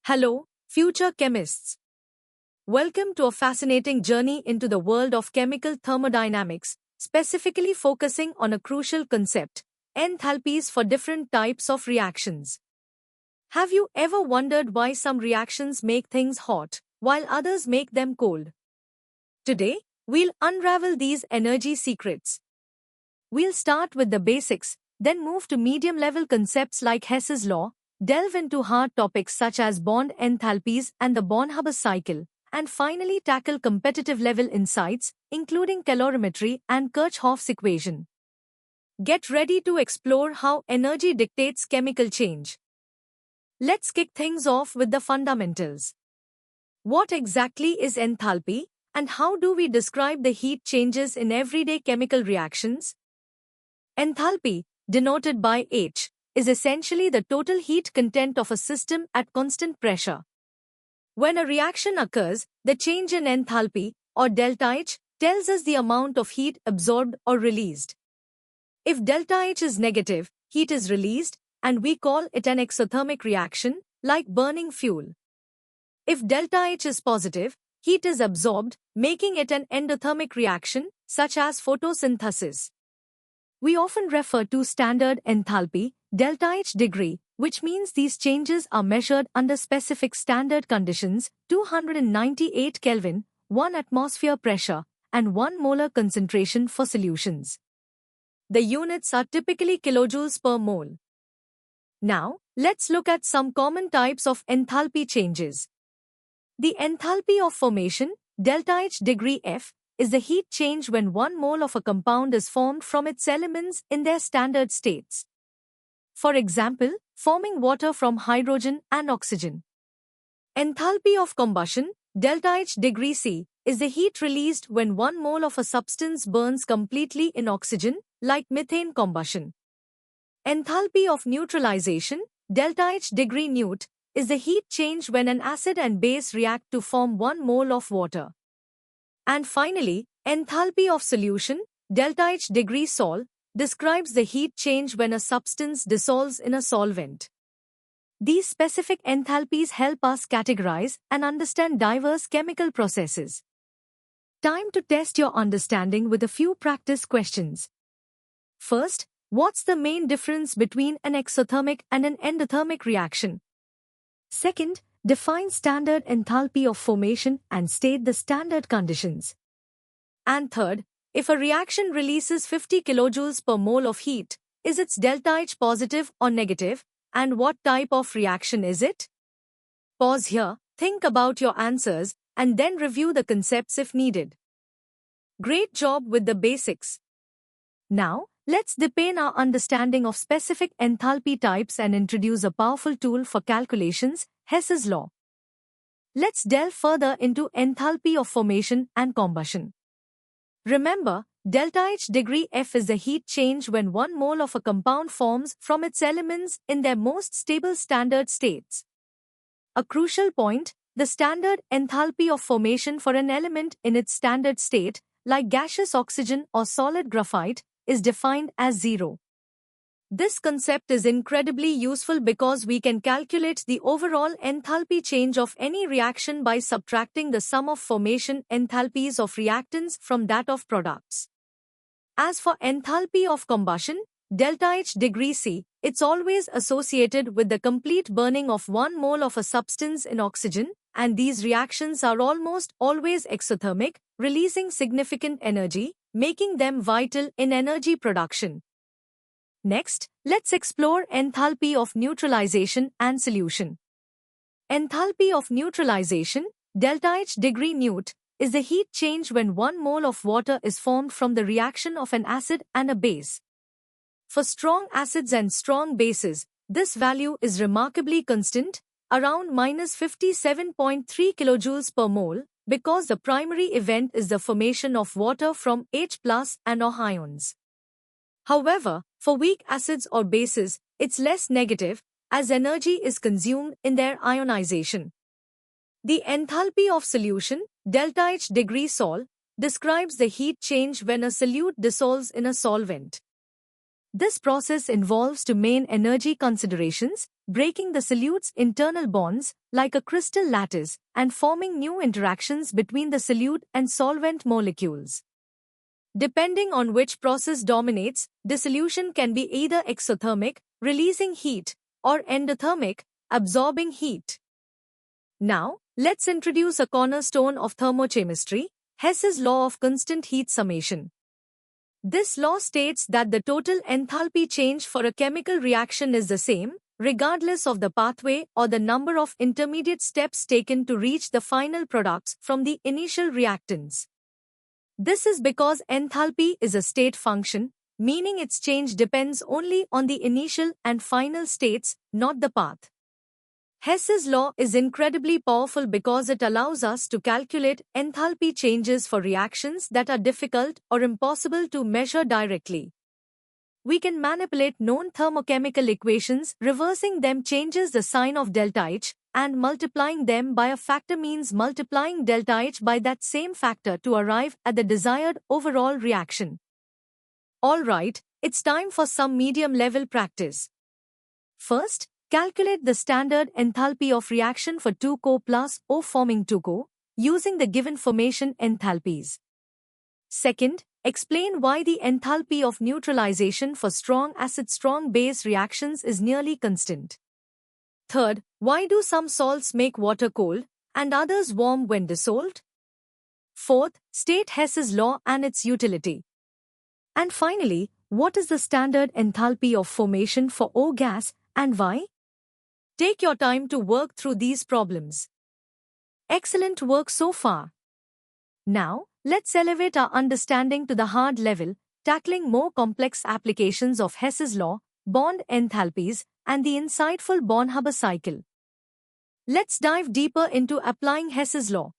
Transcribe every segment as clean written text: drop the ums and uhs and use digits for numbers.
Hello, future chemists. Welcome to a fascinating journey into the world of chemical thermodynamics, specifically focusing on a crucial concept: enthalpies for different types of reactions. Have you ever wondered why some reactions make things hot, while others make them cold? Today, we'll unravel these energy secrets. We'll start with the basics, then move to medium-level concepts like Hess's law, delve into hard topics such as bond enthalpies and the Born-Haber cycle, and finally tackle competitive-level insights, including calorimetry and Kirchhoff's equation. Get ready to explore how energy dictates chemical change. Let's kick things off with the fundamentals. What exactly is enthalpy, and how do we describe the heat changes in everyday chemical reactions? Enthalpy, denoted by H, is essentially the total heat content of a system at constant pressure. When a reaction occurs, the change in enthalpy, or delta H, tells us the amount of heat absorbed or released. If delta H is negative, heat is released, and we call it an exothermic reaction, like burning fuel. If delta H is positive, heat is absorbed, making it an endothermic reaction, such as photosynthesis. We often refer to standard enthalpy, delta H degree, which means these changes are measured under specific standard conditions: 298 Kelvin, 1 atmosphere pressure, and 1 molar concentration for solutions. The units are typically kilojoules per mole. Now, let's look at some common types of enthalpy changes. The enthalpy of formation, delta H degree F, is the heat change when 1 mole of a compound is formed from its elements in their standard states. For example, forming water from hydrogen and oxygen. Enthalpy of combustion, delta H degree C, is the heat released when 1 mole of a substance burns completely in oxygen, like methane combustion. Enthalpy of neutralization, delta H degree Neut, is the heat change when an acid and base react to form 1 mole of water. And finally, enthalpy of solution, delta H degree Sol, describes the heat change when a substance dissolves in a solvent. These specific enthalpies help us categorize and understand diverse chemical processes. Time to test your understanding with a few practice questions. First, what's the main difference between an exothermic and an endothermic reaction? Second, define standard enthalpy of formation and state the standard conditions. And third, if a reaction releases 50 kilojoules per mole of heat, is its delta H positive or negative, and what type of reaction is it? Pause here, think about your answers, and then review the concepts if needed. Great job with the basics. Now, let's deepen our understanding of specific enthalpy types and introduce a powerful tool for calculations: Hess's law. Let's delve further into enthalpy of formation and combustion. Remember, delta H degree F is the heat change when 1 mole of a compound forms from its elements in their most stable standard states. A crucial point: the standard enthalpy of formation for an element in its standard state, like gaseous oxygen or solid graphite, is defined as 0. This concept is incredibly useful because we can calculate the overall enthalpy change of any reaction by subtracting the sum of formation enthalpies of reactants from that of products. As for enthalpy of combustion, delta H degree C, it's always associated with the complete burning of 1 mole of a substance in oxygen, and these reactions are almost always exothermic, releasing significant energy, making them vital in energy production. Next, let's explore enthalpy of neutralization and solution. Enthalpy of neutralization, delta H degree Neut, is the heat change when 1 mole of water is formed from the reaction of an acid and a base. For strong acids and strong bases, this value is remarkably constant, around -57.3 kilojoules per mole, because the primary event is the formation of water from H+ and O ions. However, for weak acids or bases, it's less negative, as energy is consumed in their ionization. The enthalpy of solution, delta H degree Sol, describes the heat change when a solute dissolves in a solvent. This process involves two main energy considerations: breaking the solute's internal bonds like a crystal lattice and forming new interactions between the solute and solvent molecules. Depending on which process dominates, dissolution can be either exothermic, releasing heat, or endothermic, absorbing heat. Now, let's introduce a cornerstone of thermochemistry, Hess's law of constant heat summation. This law states that the total enthalpy change for a chemical reaction is the same, regardless of the pathway or the number of intermediate steps taken to reach the final products from the initial reactants. This is because enthalpy is a state function, meaning its change depends only on the initial and final states, not the path. Hess's law is incredibly powerful because it allows us to calculate enthalpy changes for reactions that are difficult or impossible to measure directly. We can manipulate known thermochemical equations, reversing them changes the sign of delta H, and multiplying them by a factor means multiplying delta H by that same factor to arrive at the desired overall reaction. Alright, it's time for some medium-level practice. First, calculate the standard enthalpy of reaction for 2Co plus O forming 2Co, using the given formation enthalpies. Second, explain why the enthalpy of neutralization for strong acid-strong base reactions is nearly constant. Third, why do some salts make water cold and others warm when dissolved? Fourth, state Hess's law and its utility. And finally, what is the standard enthalpy of formation for O gas and why? Take your time to work through these problems. Excellent work so far. Now, let's elevate our understanding to the hard level, tackling more complex applications of Hess's law, bond enthalpies, and the insightful Born-Haber cycle. Let's dive deeper into applying Hess's law.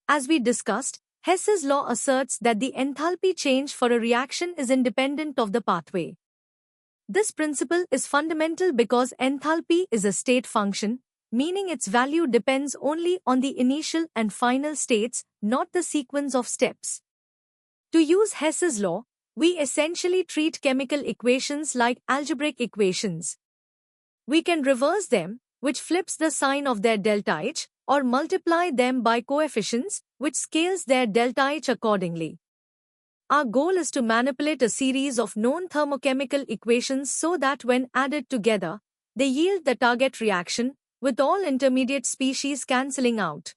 As we discussed, Hess's law asserts that the enthalpy change for a reaction is independent of the pathway. This principle is fundamental because enthalpy is a state function, meaning its value depends only on the initial and final states, not the sequence of steps. To use Hess's law, we essentially treat chemical equations like algebraic equations. We can reverse them, which flips the sign of their delta H, or multiply them by coefficients, which scales their delta H accordingly. Our goal is to manipulate a series of known thermochemical equations so that when added together, they yield the target reaction, with all intermediate species cancelling out.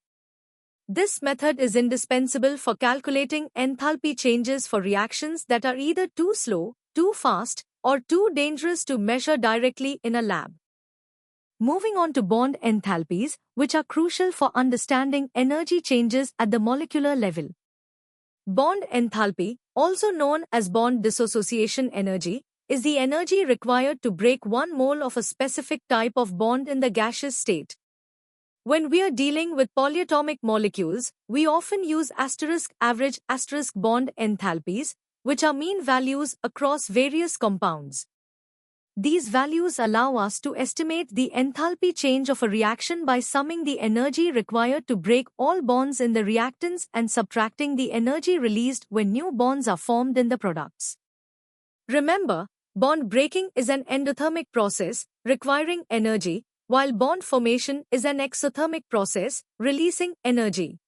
This method is indispensable for calculating enthalpy changes for reactions that are either too slow, too fast, or too dangerous to measure directly in a lab. Moving on to bond enthalpies, which are crucial for understanding energy changes at the molecular level. Bond enthalpy, also known as bond dissociation energy, is the energy required to break 1 mole of a specific type of bond in the gaseous state. When we are dealing with polyatomic molecules, we often use *average bond enthalpies, which are mean values across various compounds. These values allow us to estimate the enthalpy change of a reaction by summing the energy required to break all bonds in the reactants and subtracting the energy released when new bonds are formed in the products. Remember, bond breaking is an endothermic process, requiring energy, while bond formation is an exothermic process, releasing energy.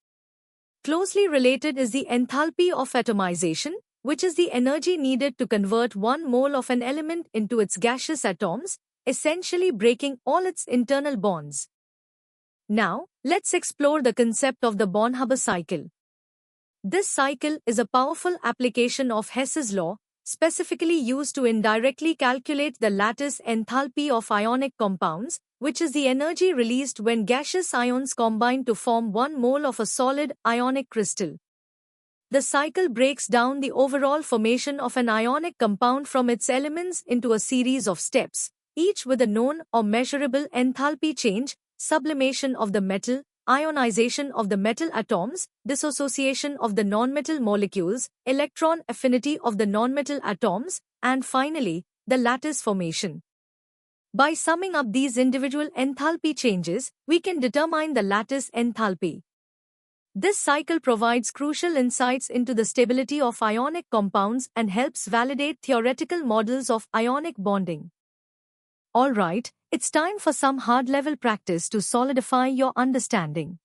Closely related is the enthalpy of atomization, which is the energy needed to convert 1 mole of an element into its gaseous atoms, essentially breaking all its internal bonds. Now, let's explore the concept of the Born-Haber cycle. This cycle is a powerful application of Hess's law, specifically used to indirectly calculate the lattice enthalpy of ionic compounds, which is the energy released when gaseous ions combine to form 1 mole of a solid ionic crystal. The cycle breaks down the overall formation of an ionic compound from its elements into a series of steps, each with a known or measurable enthalpy change: sublimation of the metal, ionization of the metal atoms, dissociation of the nonmetal molecules, electron affinity of the nonmetal atoms, and finally, the lattice formation. By summing up these individual enthalpy changes, we can determine the lattice enthalpy. This cycle provides crucial insights into the stability of ionic compounds and helps validate theoretical models of ionic bonding. Alright, it's time for some hard-level practice to solidify your understanding.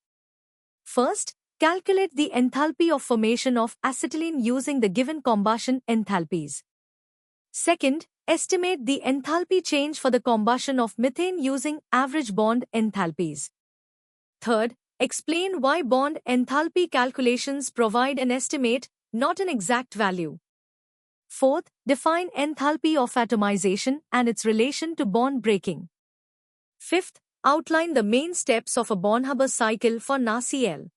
First, calculate the enthalpy of formation of acetylene using the given combustion enthalpies. Second, estimate the enthalpy change for the combustion of methane using average bond enthalpies. Third, explain why bond enthalpy calculations provide an estimate, not an exact value. Fourth, define enthalpy of atomization and its relation to bond breaking. Fifth, outline the main steps of a Born-Haber cycle for NaCl.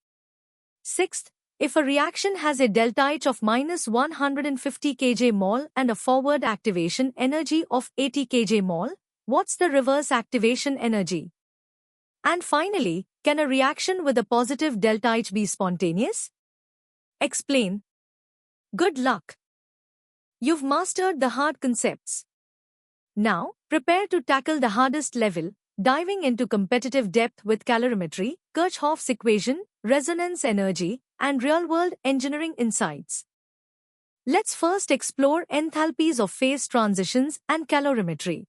Sixth, if a reaction has a delta H of minus 150 kJ mol and a forward activation energy of 80 kJ mol, what's the reverse activation energy? And finally, can a reaction with a positive delta H be spontaneous? Explain. Good luck! You've mastered the hard concepts. Now, prepare to tackle the hardest level, diving into competitive depth with calorimetry, Kirchhoff's equation, resonance energy, and real-world engineering insights. Let's first explore enthalpies of phase transitions and calorimetry.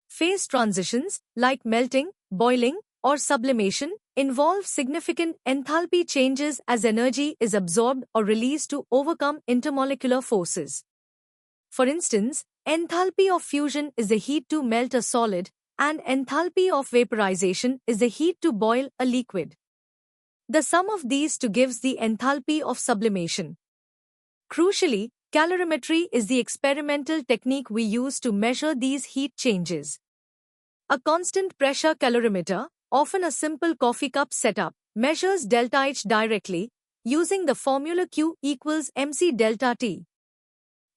Phase transitions, like melting, boiling, or sublimation, involve significant enthalpy changes as energy is absorbed or released to overcome intermolecular forces. For instance, enthalpy of fusion is the heat to melt a solid, and enthalpy of vaporization is the heat to boil a liquid. The sum of these two gives the enthalpy of sublimation. Crucially, calorimetry is the experimental technique we use to measure these heat changes. A constant pressure calorimeter, often a simple coffee cup setup, measures delta H directly, using the formula Q equals mc delta T.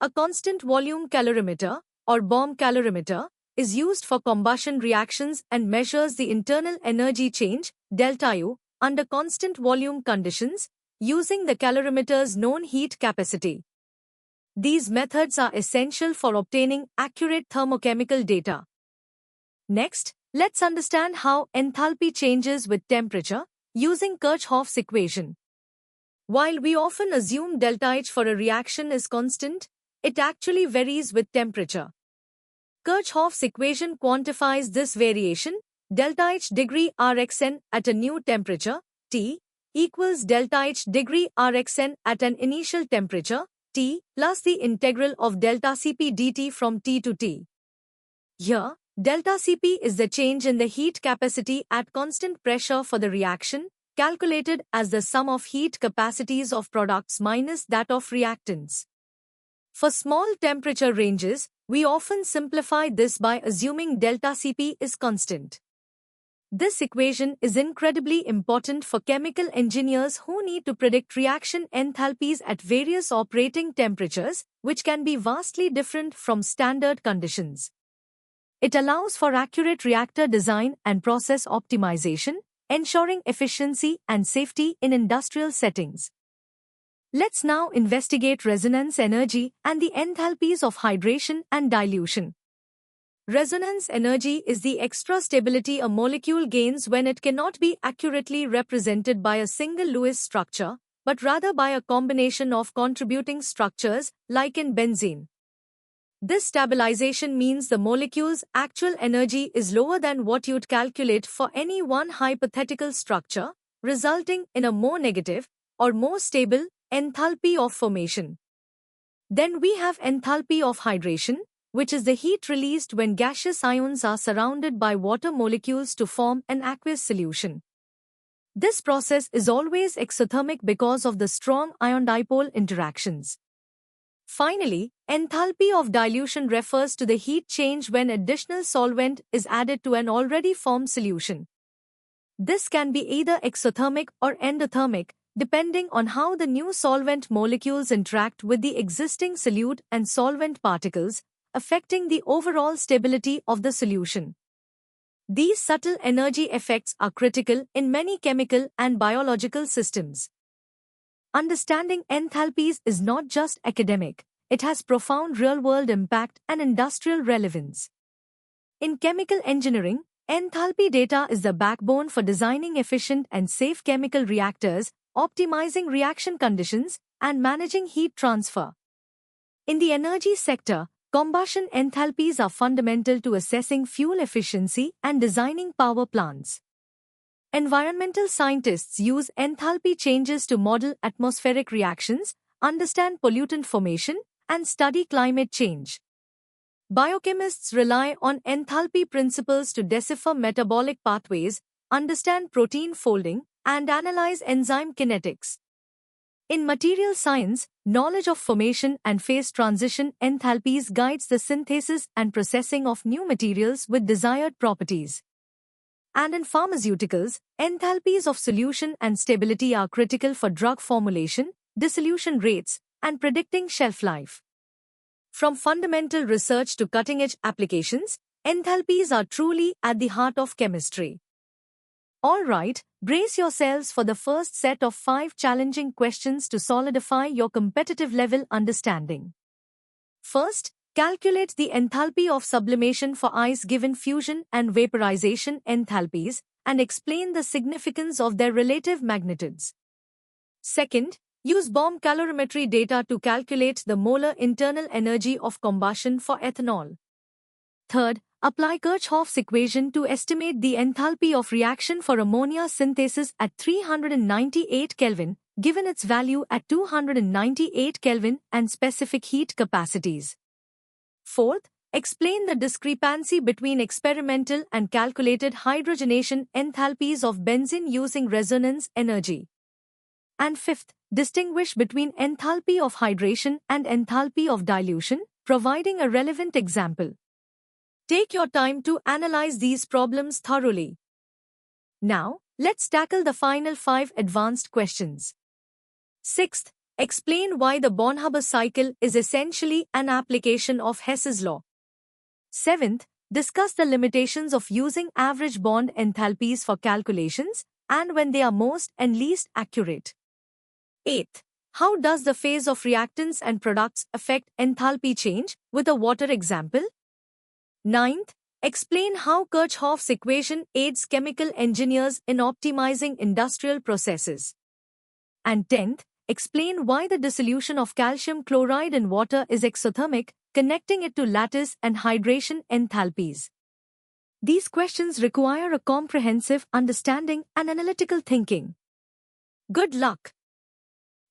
A constant volume calorimeter, or bomb calorimeter, is used for combustion reactions and measures the internal energy change, delta U, under constant volume conditions, using the calorimeter's known heat capacity. These methods are essential for obtaining accurate thermochemical data. Next, let's understand how enthalpy changes with temperature, using Kirchhoff's equation. While we often assume delta H for a reaction is constant, it actually varies with temperature. Kirchhoff's equation quantifies this variation, delta H degree Rxn at a new temperature, T, equals delta H degree Rxn at an initial temperature, T, plus the integral of delta Cp dt from T to T. Here, delta Cp is the change in the heat capacity at constant pressure for the reaction, calculated as the sum of heat capacities of products minus that of reactants. For small temperature ranges, we often simplify this by assuming delta Cp is constant. This equation is incredibly important for chemical engineers who need to predict reaction enthalpies at various operating temperatures, which can be vastly different from standard conditions. It allows for accurate reactor design and process optimization, ensuring efficiency and safety in industrial settings. Let's now investigate resonance energy and the enthalpies of hydration and dilution. Resonance energy is the extra stability a molecule gains when it cannot be accurately represented by a single Lewis structure, but rather by a combination of contributing structures, like in benzene. This stabilization means the molecule's actual energy is lower than what you'd calculate for any one hypothetical structure, resulting in a more negative, or more stable, enthalpy of formation. Then we have enthalpy of hydration, which is the heat released when gaseous ions are surrounded by water molecules to form an aqueous solution. This process is always exothermic because of the strong ion-dipole interactions. Finally, enthalpy of dilution refers to the heat change when additional solvent is added to an already formed solution. This can be either exothermic or endothermic, depending on how the new solvent molecules interact with the existing solute and solvent particles, affecting the overall stability of the solution. These subtle energy effects are critical in many chemical and biological systems. Understanding enthalpies is not just academic, it has profound real-world impact and industrial relevance. In chemical engineering, enthalpy data is the backbone for designing efficient and safe chemical reactors, optimizing reaction conditions, and managing heat transfer. In the energy sector, Combustion enthalpies are fundamental to assessing fuel efficiency and designing power plants. Environmental scientists use enthalpy changes to model atmospheric reactions, understand pollutant formation, and study climate change. Biochemists rely on enthalpy principles to decipher metabolic pathways, understand protein folding, and analyze enzyme kinetics. In material science, knowledge of formation and phase transition enthalpies guides the synthesis and processing of new materials with desired properties. And in pharmaceuticals, enthalpies of solution and stability are critical for drug formulation, dissolution rates, and predicting shelf life. From fundamental research to cutting-edge applications, enthalpies are truly at the heart of chemistry. All right, brace yourselves for the first set of 5 challenging questions to solidify your competitive level understanding. First, calculate the enthalpy of sublimation for ice given fusion and vaporization enthalpies and explain the significance of their relative magnitudes. Second, use bomb calorimetry data to calculate the molar internal energy of combustion for ethanol. Third, apply Kirchhoff's equation to estimate the enthalpy of reaction for ammonia synthesis at 398 Kelvin, given its value at 298 Kelvin and specific heat capacities. Fourth, explain the discrepancy between experimental and calculated hydrogenation enthalpies of benzene using resonance energy. And fifth, distinguish between enthalpy of hydration and enthalpy of dilution, providing a relevant example. Take your time to analyze these problems thoroughly. Now, let's tackle the final 5 advanced questions. Sixth, explain why the Born-Haber cycle is essentially an application of Hess's law. Seventh, discuss the limitations of using average bond enthalpies for calculations and when they are most and least accurate. Eighth, how does the phase of reactants and products affect enthalpy change, with a water example? Ninth, explain how Kirchhoff's equation aids chemical engineers in optimizing industrial processes. And 10th, explain why the dissolution of calcium chloride in water is exothermic, connecting it to lattice and hydration enthalpies. These questions require a comprehensive understanding and analytical thinking. Good luck!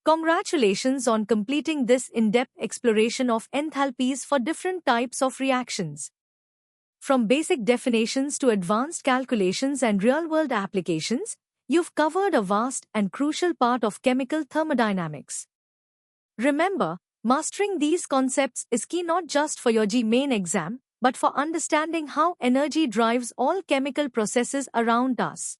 Congratulations on completing this in-depth exploration of enthalpies for different types of reactions. From basic definitions to advanced calculations and real-world applications, you've covered a vast and crucial part of chemical thermodynamics. Remember, mastering these concepts is key not just for your main exam, but for understanding how energy drives all chemical processes around us.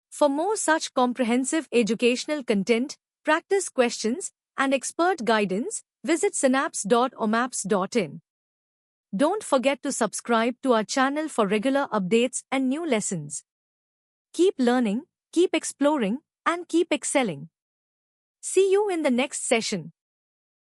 For more such comprehensive educational content, practice questions, and expert guidance, visit synapse.omaps.in. Don't forget to subscribe to our channel for regular updates and new lessons. Keep learning, keep exploring, and keep excelling. See you in the next session.